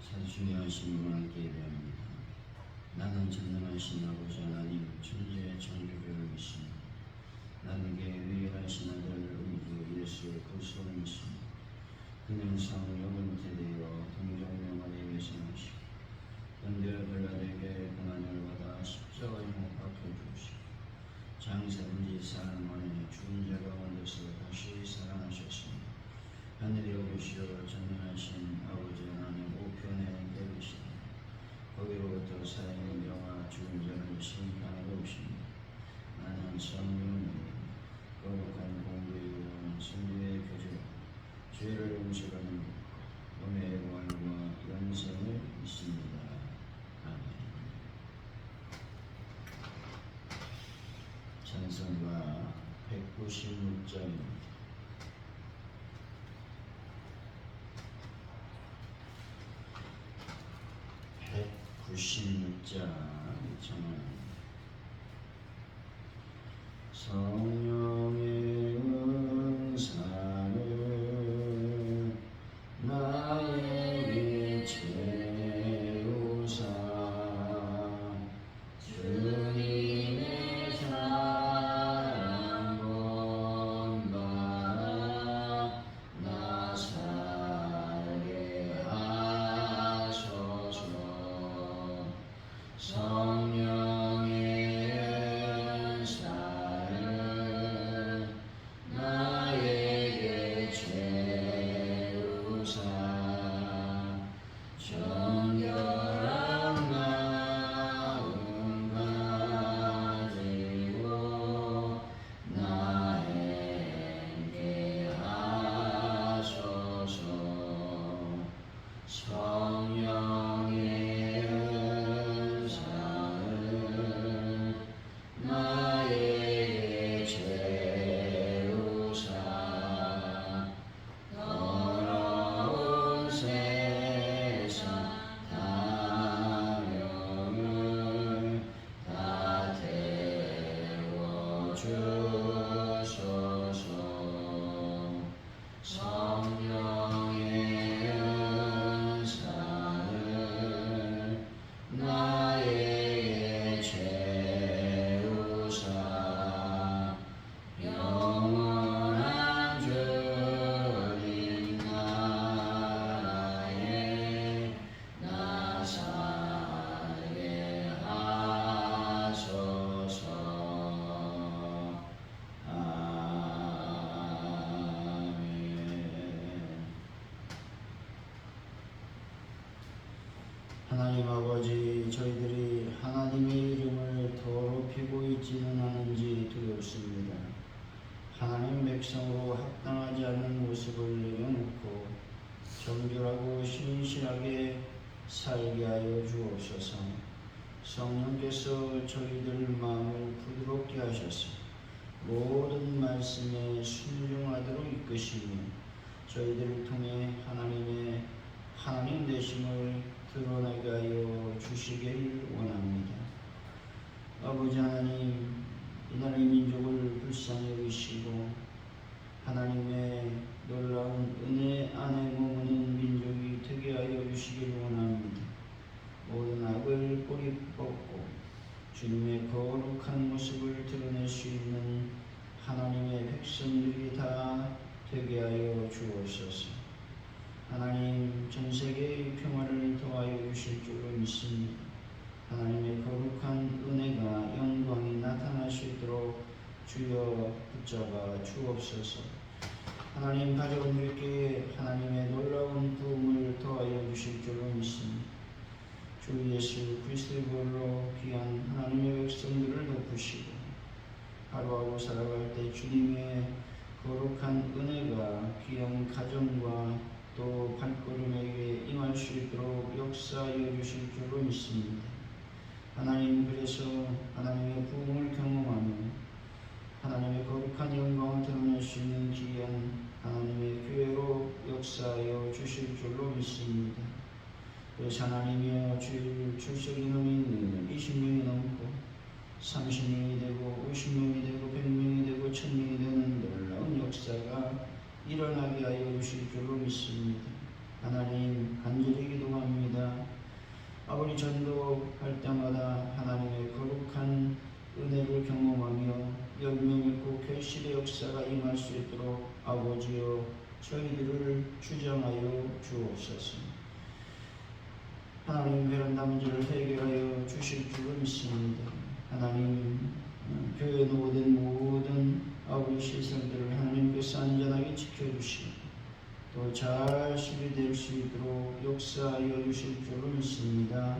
자주하신 분께 예배합니다. 나는 전능하신 아버지 하나님 천지의 창조주를 믿습니다. 나는 게 유일하신 아들 우리 주 예수의 그리스도를 믿습니다. 그는 성령은 태되어 동정명하에 외생하시고 은대로 별나에게 고난을 받아 십자가에 못 박혀 주시고 장사든지 사람 안에 죽은 자가 가운데서 다시 살아나셨습니다. 하늘에 오르시어 전능하신 아버지 하나님 우편에 계시니 거기로부터 살아있는 자와 죽은 자를 심판하러 오십니다. 나는 성령을 거룩한 공부에 의한 성도의 교제로 죄를 용서하는 은혜의 구원과 영생을 믿습니다. 아멘. 찬송가 196장입니다. 196장 청하입니다. 성령의 은사를 나에게 채우사 주님의 사랑 본받아 나 살게 하소서. 성령의 은사를 나에게 채우사 정결한 마음 가지고 나 행케 하소서. 성령의 은사를 나에게 채우사 더러운 세상 탐욕을 다 태워주소서. 성령의 은사를 나에게 채우사 영원한 주님 나라에 나 살게 하소서. 하나님 아버지, 저희들이 하나님의 이름을 더럽히고 있지는 않은지 두렵습니다. 하나님 백성으로 합당하지 않는 모습을 내려놓고 정결하고 신실하게 살게 하여 주옵소서. 성령께서 저희들 마음을 부드럽게 하셔서 모든 말씀에 순종하도록 이끄시며 저희들을 통해 하나님 되심을 드러나게 하여 주시길 원합니다. 아버지 하나님, 이 나라의 민족을 불쌍히 여기시고 하나님의 놀라운 은혜 안에 머무는 민족이 되게 하여 주시길 원합니다. 모든 악을 뿌리 뽑고 주님의 거룩한 모습을 드러낼 수 있는 하나님의 백성들이 다 되게 하여 주옵소서. 하나님, 전 세계의 평화를 더하여 주실 줄로 믿습니다. 하나님의 거룩한 은혜가 영광이 나타날 수 있도록 주여 붙잡아 주옵소서. 하나님, 가족들께 하나님의 놀라운 도움을 더하여 주실 줄로 믿습니다. 주 예수 그리스도의 보혈로 귀한 하나님의 백성들을 높으시고 하루하루 살아갈 때 주님의 거룩한 은혜가 귀한 가정과 또 발걸음에게 임할 수 있도록 역사하여 주실 줄로 믿습니다. 하나님, 그래서 하나님의 부흥을 경험하며 하나님의 거룩한 영광을 드러낼 수 있는 귀한 하나님의 교회로 역사하여 주실 줄로 믿습니다. 그래서 하나님이여, 주일 출석 인원이 20명이 넘고 30명이 되고 50명이 되고 100명이 되고 1000명이 되는 놀라운 역사가 일어나게 하여 주실 줄로 믿습니다. 하나님, 간절히 기도합니다. 아버지 전도할 때마다 하나님의 거룩한 은혜를 경험하며 열매 맺고 결실의 역사가 임할 수 있도록 아버지여 저희들을 주장하여 주옵소서. 하나님 베란다 문제를 해결하여 주실 줄로 믿습니다. 하나님 교회 노된 모든 아버지 시설들을 하나님께서 안전하게 지켜주시고 또 잘 수리될 수 있도록 역사하여 주실 줄로 믿습니다.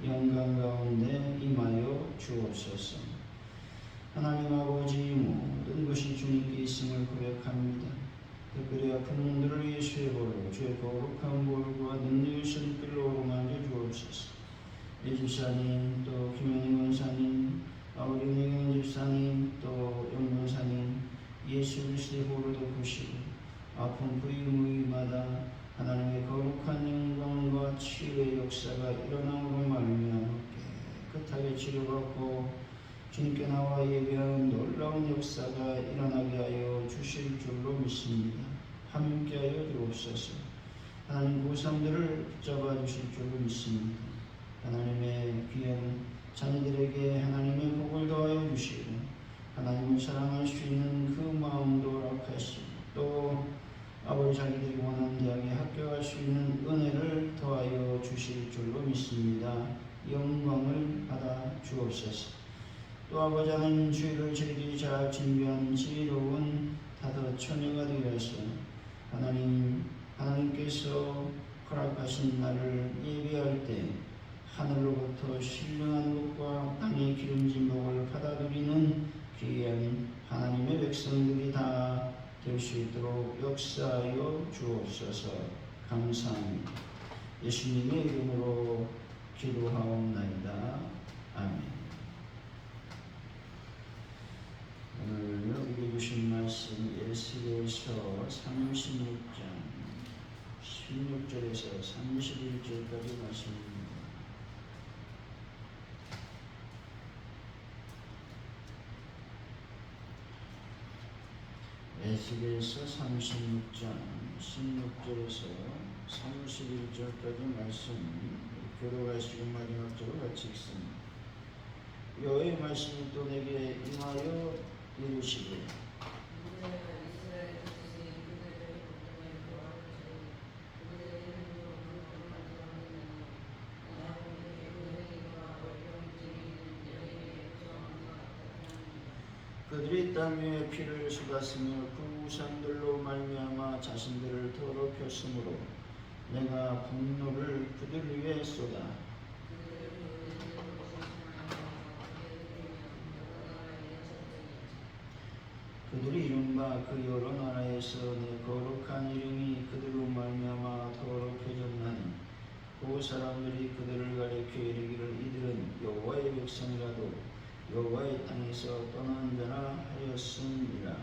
영광 가운데 임하여 주옵소서. 하나님 아버지 모든 것이 주님께 있음을 고백합니다. 특별히 아픈 분들을 예수의 보로 주의 거룩한 볼과 능력의 손길로 오르만져 주옵소서. 이 집사님 또 김현희 원사님 아버지 은혜경 집사님 또 영원사님 예수 그리스도의 보로도 보시고 아픈 부위마다 하나님의 거룩한 영광과 치유의 역사가 일어남으로 말미암아 깨끗하게 치료받고 주님께 나와 예배하는 놀라운 역사가 일어나게 하여 주실 줄로 믿습니다. 함께하여 주옵소서. 하나님 고3들을 붙잡아 주실 줄로 믿습니다. 하나님의 귀한 자녀들에게 하나님의 복을 더하여 주시고 하나님을 사랑할 수 있는 그 마음도 허락하시고 또 아버지 자기들이 원하는 대학에 합격할 수 있는 은혜를 더하여 주실 줄로 믿습니다. 영광을 받아 주옵소서. 또 아버지 하나님 주일을 저희들이 잘 준비한 지혜로운 다섯 처녀가 되어서 하나님께서 허락하신 날을 예배할 때 하늘로부터 신령한 것과 땅의 기름진 복을 받아들이는 귀한 하나님의 백성들이 다 될 수 있도록 역사하여 주옵소서. 감사합니다. 예수님의 이름으로 기도하옵나이다. 아멘. 오늘 읽어주신 말씀 에스겔서 36장 16절에서 31절까지 말씀입니다. 에스겔서 36장 16절에서 31절까지 말씀 교도하시고 마지막 절을 같이 읽습니다. 여호와의 말씀이 또 내게 임하여 이르시되 그들이 땅 위에 피를 쏟았으며 그 우상들로 말미암아 자신들을 더럽혔으므로 내가 분노를 그들 위에 쏟아 그들이 이른바 그 여러 나라에서 내 거룩한 이름이 그들로 말미암아 더럽혀졌나니 그 사람들이 그들을 가리켜 이르기를 이들은 여호와의 백성이라도 여호와의 땅에서 떠난 자라 하였음이라.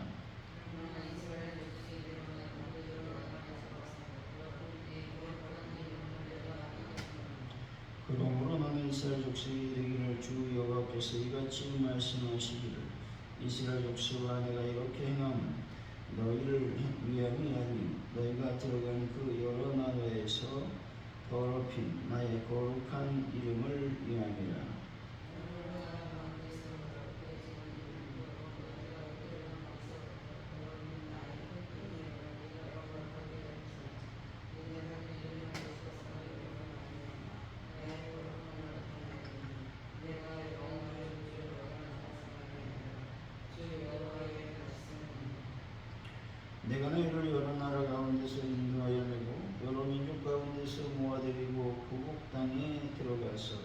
그러므로 너는 이스라엘 족속이 이르기를 주 여호와께서 이같이 말씀하시기를 이스라엘 족속아 내가 이렇게 행함은 너희를 위함이 아니 너희가 들어간 그 여러 나라에서 더럽힌 나의 거룩한 이름을 위함이라. 내가 너희를 여러 나라 가운데서 인도하여 내고 여러 민족 가운데서 모아들이고 고국 땅에 들어가서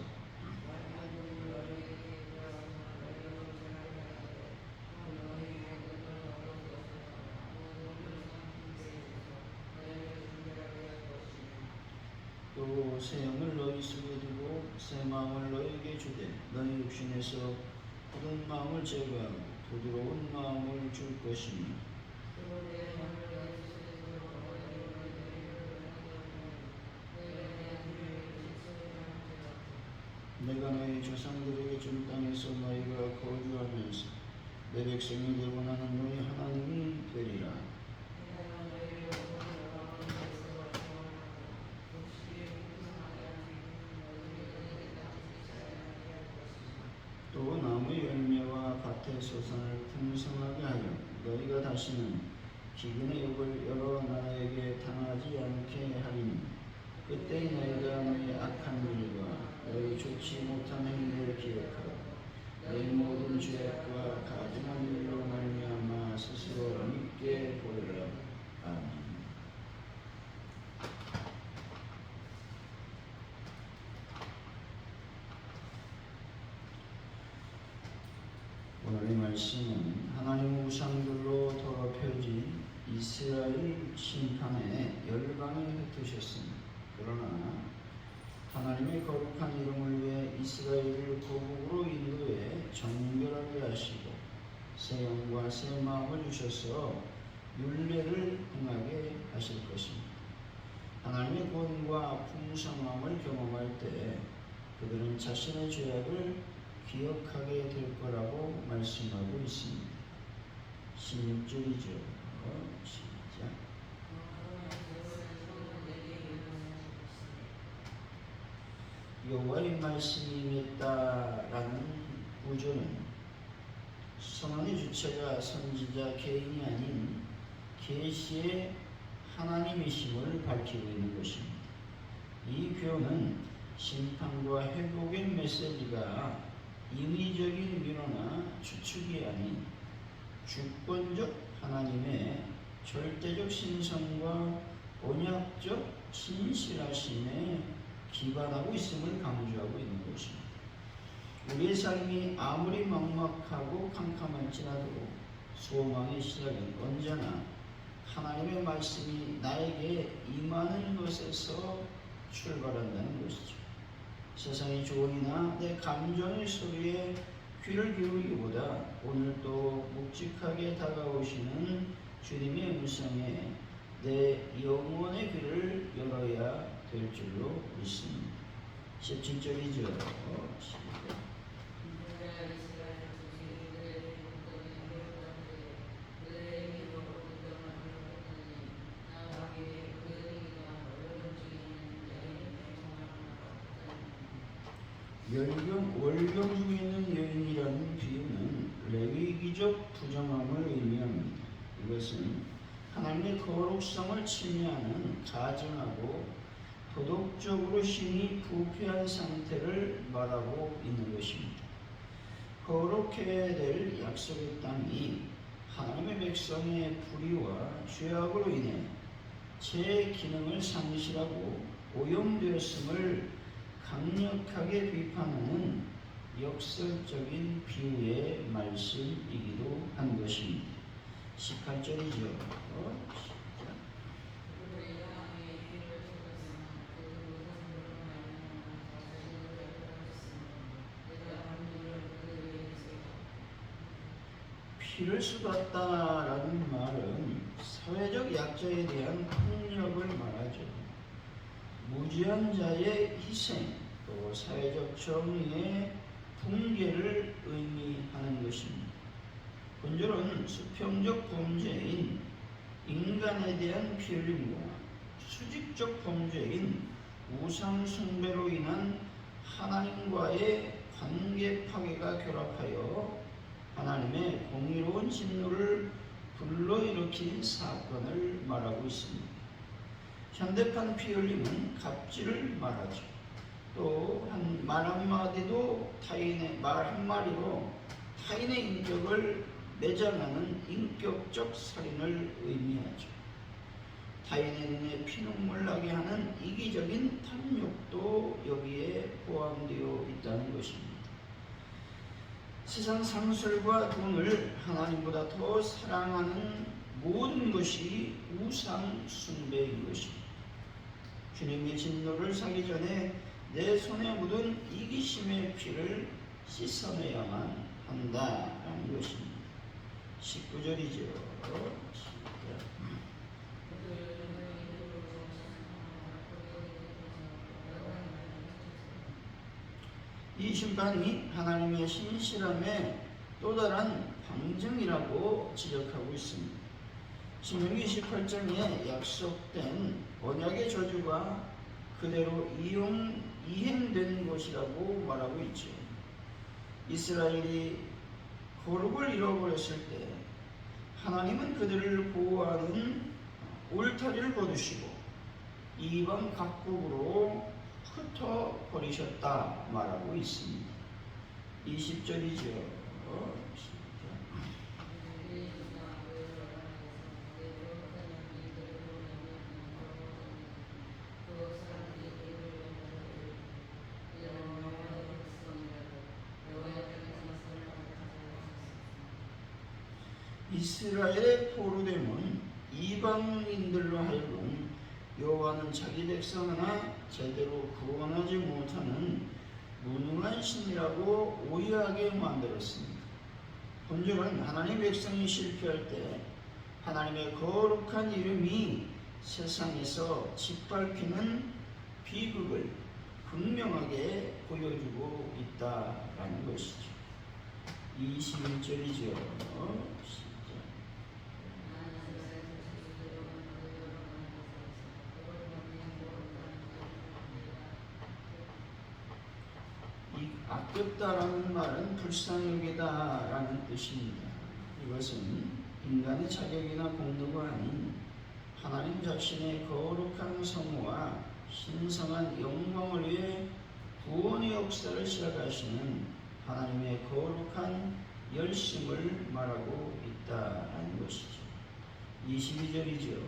또 새 영을 너희 속에 두고 새 마음을 너희에게 주되 너희 육신에서 굳은 마음을 제거하고 부드러운 마음을 줄 것이니 내가 너희 조상들에게 준 땅에서 너희가 거주하면서 내 백성이 되고 나는 너희 하나님이 되리라. 하시는 기근의 욕을 여러 나라에게 당하지 않게 하리니 그때 너희가 너희 악한 일과 너희 좋지 못한 행위를 기억하고 너희 모든 죄악과 가증한 일로 말미암아 스스로 믿게 보리라. 아멘. 오늘의 말씀은 하나님 우상들로 더럽혀진 이스라엘 심판에 열방에 흩으셨습니다. 그러나 하나님의 거룩한 이름을 위해 이스라엘을 거룩으로 인도해 정결하게 하시고 새 영과 새 마음을 주셔서 율례를 행하게 하실 것입니다. 하나님의 구원과 풍성함을 경험할 때 그들은 자신의 죄악을 기억하게 될 거라고 말씀하고 있습니다. 16절이죠. 시작. 여호와의 말씀이 임했다라는 구조는 선언의 주체가 선지자 개인이 아닌 계시의 하나님이심을 밝히고 있는 것입니다. 이 표현은 심판과 회복의 메시지가 임의적인 위로나 추측이 아닌 주권적 하나님의 절대적 신성과 언약적 진실하심에 기반하고 있음을 강조하고 있는 것입니다. 우리의 삶이 아무리 막막하고 캄캄할지라도 소망의 시작은 언제나 하나님의 말씀이 나에게 임하는 것에서 출발한다는 것이죠. 세상의 조언이나 내 감정의 소리에 귀를 기울이기보다 오늘도 묵직하게 다가오시는 주님의 음성에 내 영혼의 귀를 열어야 될 줄로 믿습니다. 17절이죠. 월경 중에 있는 여인이라는 비유는 레위기적 부정함을 의미합니다. 이것은 하나님의 거룩성을 침해하는 가증하고 도덕적으로 신이 부패한 상태를 말하고 있는 것입니다. 거룩해야 될 약속의 땅이 하나님의 백성의 불의와 죄악으로 인해 제 기능을 상실하고 오염되었음을 강력하게 비판하는 역설적인 비유의 말씀이기도 한 것입니다. 18절이죠. 피를 쏟았다라는 말은 사회적 약자에 대한 폭력을 말하죠. 무지한 자의 희생, 또 사회적 정의의 붕괴를 의미하는 것입니다. 본절은 수평적 범죄인 인간에 대한 피 흘림과 수직적 범죄인 우상 숭배로 인한 하나님과의 관계 파괴가 결합하여 하나님의 공의로운 진노를 불러일으킨 사건을 말하고 있습니다. 현대판 피 흘림은 갑질을 말하죠. 또 말 한마디도 말 한마디로 타인의 인격을 매장하는 인격적 살인을 의미하죠. 타인의 눈에 피눈물 나게 하는 이기적인 탐욕도 여기에 포함되어 있다는 것입니다. 세상 상술과 돈을 하나님보다 더 사랑하는 모든 것이 우상 숭배인 것입니다. 주님의 진노를 사기 전에 내 손에 묻은 이기심의 피를 씻어내야만 한다라는 것입니다. 19절이죠. 이 심판이 하나님의 신실함의 또 다른 방증이라고 지적하고 있습니다. 신명기 28장에 약속된 언약의 저주가 그대로 이행된 것이라고 말하고 있죠. 이스라엘이 거룩을 잃어버렸을 때 하나님은 그들을 보호하는 울타리를 거두시고 이방 각국으로 흩어버리셨다 말하고 있습니다. 20절이죠. 이스라엘의 포로됨은 이방인들로 하여금 여호와는 자기 백성 하나 제대로 구원하지 못하는 무능한 신이라고 오해하게 만들었습니다. 본절은 하나님 백성이 실패할 때 하나님의 거룩한 이름이 세상에서 짓밟히는 비극을 분명하게 보여주고 있다라는 것이죠. 21절이죠. 이 아꼈다라는 말은 불쌍히 여기다라는 뜻입니다. 이것은 인간의 자격이나 공로가 아닌 하나님 자신의 거룩한 성호와 신성한 영광을 위해 구원의 역사를 시작하시는 하나님의 거룩한 열심을 말하고 있다는 것이죠. 22절이죠.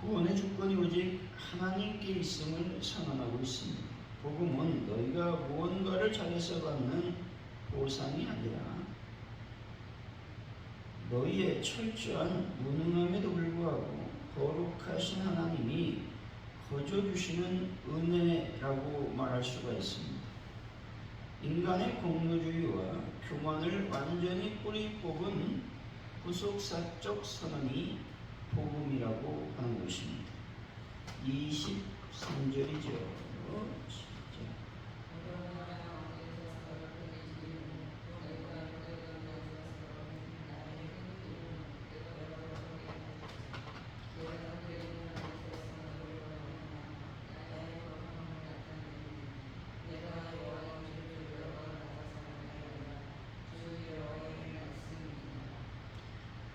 구원의 주권이 오직 하나님께 있음을 선언하고 있습니다. 복음은 너희가 무언가를 잘해서 받는 보상이 아니라 너희의 철저한 무능함에도 불구하고 거룩하신 하나님이 거저 주시는 은혜라고 말할 수가 있습니다. 인간의 공로주의와 교만을 완전히 뿌리 뽑은 구속사적 선언이 복음이라고 하는 것입니다. 23절이죠.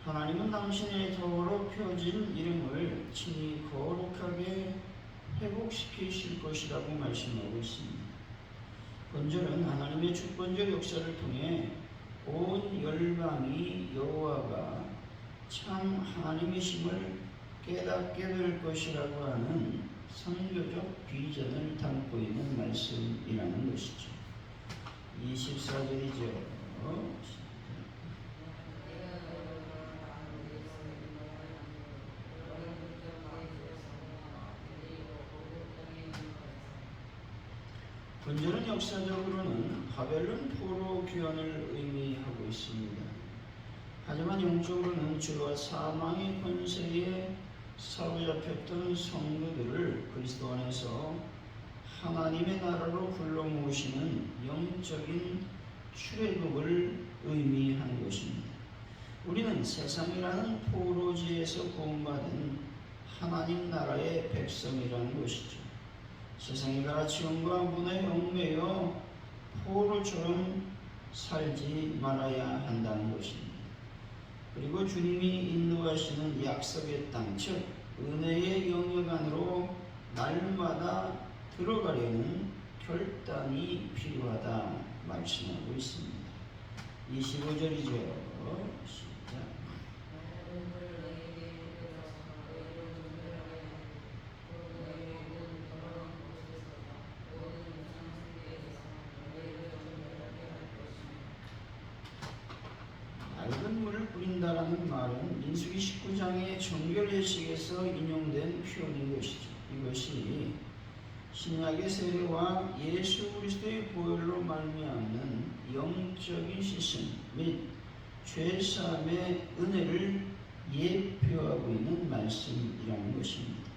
하나님은 당신의 더럽혀진 이름을 친히 거룩하게 회복시키실 것이라고 말씀하고 있습니다. 본절은 하나님의 주권적 역사를 통해 온 열방이 여호와가 참 하나님이심을 깨닫게 될 것이라고 하는 선교적 비전을 담고 있는 말씀이라는 것이죠. 24절이죠. 본절은 역사적으로는 바벨론 포로 귀환을 의미하고 있습니다. 하지만 영적으로는 죄와 사망의 권세에 사로잡혔던 성도들을 그리스도 안에서 하나님의 나라로 불러 모으시는 영적인 출애굽을 의미하는 것입니다. 우리는 세상이라는 포로지에서 구원받은 하나님 나라의 백성이라는 것이죠. 세상의 가르침과 문화에 얽매여 포로처럼 살지 말아야 한다는 것입니다. 그리고 주님이 인도하시는 약속의 땅, 즉 은혜의 영역 안으로 날마다 들어가려는 결단이 필요하다 말씀하고 있습니다. 25절이죠. 시작. 맑은 물을 뿌린다라는 말은 민수기 19장의 정결 예식에서 인용된 표현인 것이죠. 이것이 신약의 세례와 예수 그리스도의 보혈로 말미암는 영적인 씻음 및 죄사함의 은혜를 예표하고 있는 말씀이라는 것입니다.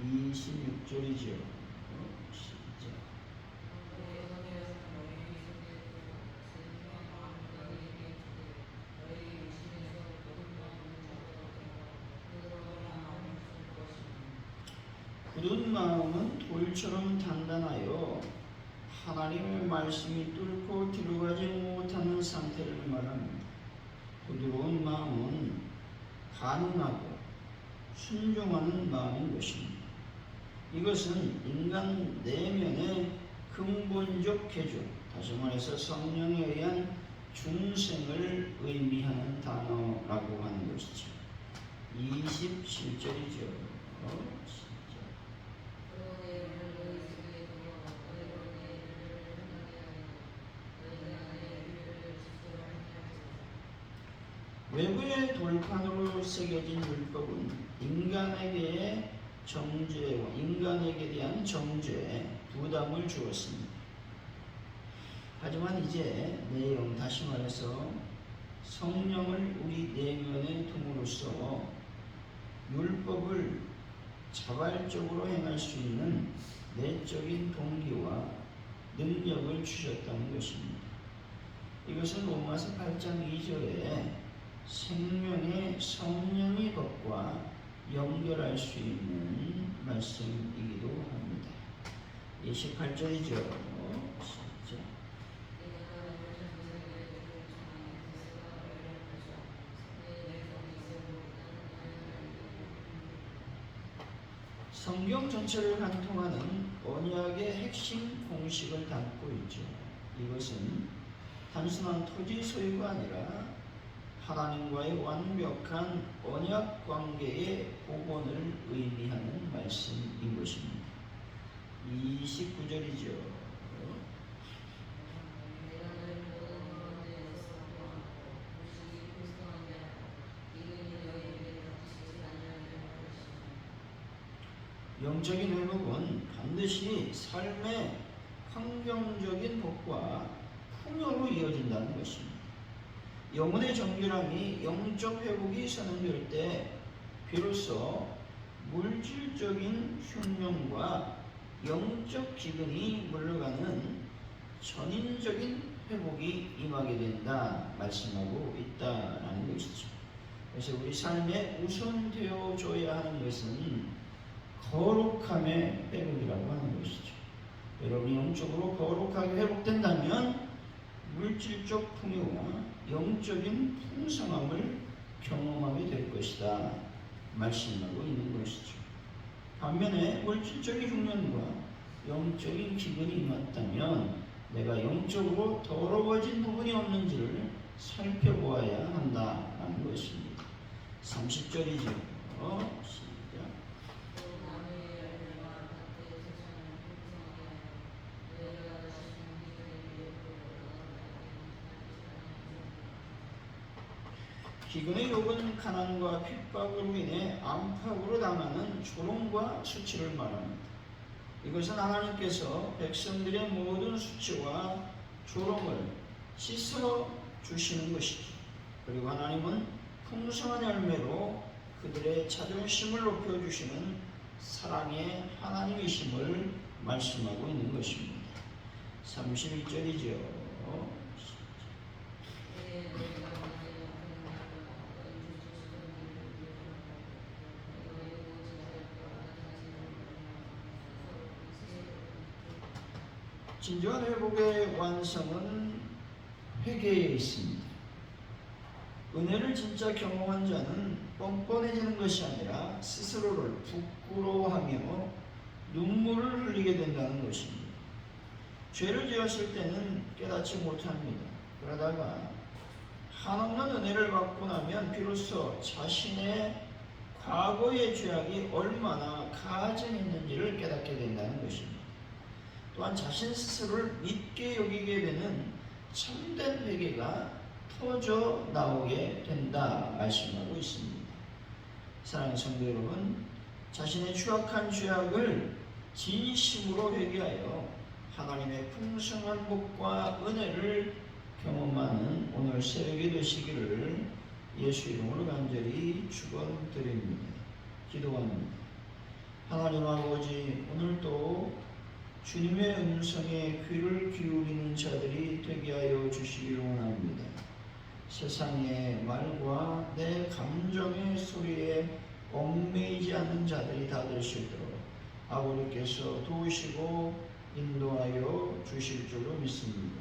26절이죠. 시작. 굳은 마음은 돌처럼 단단하여 하나님의 말씀이 뚫고 들어가지 못하는 상태를 말합니다. 부드러운 마음은 가능하고 순종하는 마음인 것입니다. 이것은 인간 내면의 근본적 개조, 다시 말해서 성령에 의한 중생을 의미하는 단어라고 하는 것이죠. 27절이죠. 외부의 돌판으로 새겨진 율법은 인간에게 정죄와 인간에게 대한 정죄, 부담을 주었습니다. 하지만 이제 내용, 다시 말해서 성령을 우리 내면에 둠으로써 율법을 자발적으로 행할 수 있는 내적인 동기와 능력을 주셨다는 것입니다. 이것은 로마서 8장 2절에 생명의 성령의 법과 연결할 수 있는 말씀이기도 합니다. 28절이죠. 성경 전체를 관통하는 언약의 핵심 공식을 담고 있죠. 이것은 단순한 토지 소유가 아니라 하나님과의 완벽한 언약 관계의 복원을 의미하는 말씀인 것입니다. 29절이죠. 영적인 회복은 반드시 삶의 환경적인 복과 풍요로 이어진다는 것입니다. 영혼의 정결함이 영적 회복이 선언될 때 비로소 물질적인 흉년과 영적 기근이 물러가는 전인적인 회복이 임하게 된다 말씀하고 있다라는 것이죠. 그래서 우리 삶에 우선되어줘야 하는 것은 거룩함의 회복이라고 하는 것이죠. 여러분이 영적으로 거룩하게 회복된다면 물질적 풍요와 영적인 풍성함을 경험하게 될 것이다 말씀하고 있는 것이죠. 반면에 물질적인 흉년과 영적인 기근이 임했다면 내가 영적으로 더러워진 부분이 없는지를 살펴보아야 한다라는 것입니다. 30절이죠. 기근의 욕은 가난과 핍박으로 인해 안팎으로 당하는 조롱과 수치를 말합니다. 이것은 하나님께서 백성들의 모든 수치와 조롱을 씻어 주시는 것이죠. 그리고 하나님은 풍성한 열매로 그들의 자존심을 높여주시는 사랑의 하나님이심을 말씀하고 있는 것입니다. 31절이죠. 진정한 회복의 완성은 회개에 있습니다. 은혜를 진짜 경험한 자는 뻔뻔해지는 것이 아니라 스스로를 부끄러워하며 눈물을 흘리게 된다는 것입니다. 죄를 지었을 때는 깨닫지 못합니다. 그러다가 한없는 은혜를 받고 나면 비로소 자신의 과거의 죄악이 얼마나 가증했는지를 깨닫게 된다는 것입니다. 또한 자신 스스로를 믿게 여기게 되는 참된 회개가 터져 나오게 된다 말씀하고 있습니다. 사랑하는 성도 여러분, 자신의 추악한 죄악을 진심으로 회개하여 하나님의 풍성한 복과 은혜를 경험하는 오늘 새벽이 되시기를 예수 이름으로 간절히 축원드립니다. 기도합니다. 하나님 아버지, 오늘도 주님의 음성에 귀를 기울이는 자들이 되게 하여 주시기를 원합니다. 세상의 말과 내 감정의 소리에 얽매이지 않는 자들이 다 될 수 있도록 아버지께서 도우시고 인도하여 주실 줄로 믿습니다.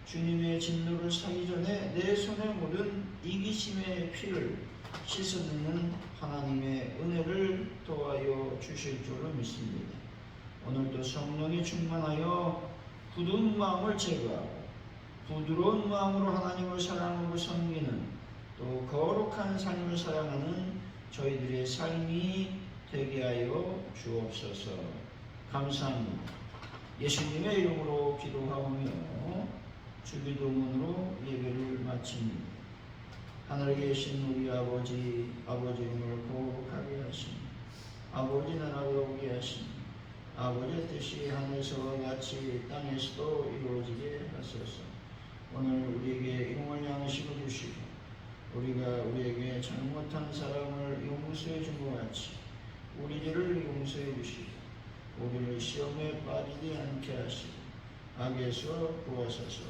주님의 진노를 사기 전에 내 손에 묻은 이기심의 피를 씻어내는 하나님의 은혜를 더하여 주실 줄로 믿습니다. 오늘도 성령이 충만하여 굳은 마음을 제거하고 부드러운 마음으로 하나님을 사랑하고 섬기는 또 거룩한 삶을 살아가는 저희들의 삶이 되게 하여 주옵소서. 감사합니다. 예수님의 이름으로 기도하오며 주기도문으로 예배를 마칩니다. 하늘에 계신 우리 아버지 이름을 거룩하게 하시니 아버지 나라가 오게 하시니 아버지의 뜻이 하늘에서와 같이 땅에서도 이루어지게 하소서. 오늘 우리에게 일용할 양식을 주시고 우리에게 잘못한 사람을 용서해 준 것 같이 우리 죄를 용서해 주시고 우리를 시험에 빠지지 않게 하시고 악에서 구하소서.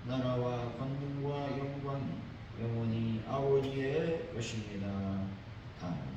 나라와 권능과 영광이 영원히 아버지의 것입니다. 아멘.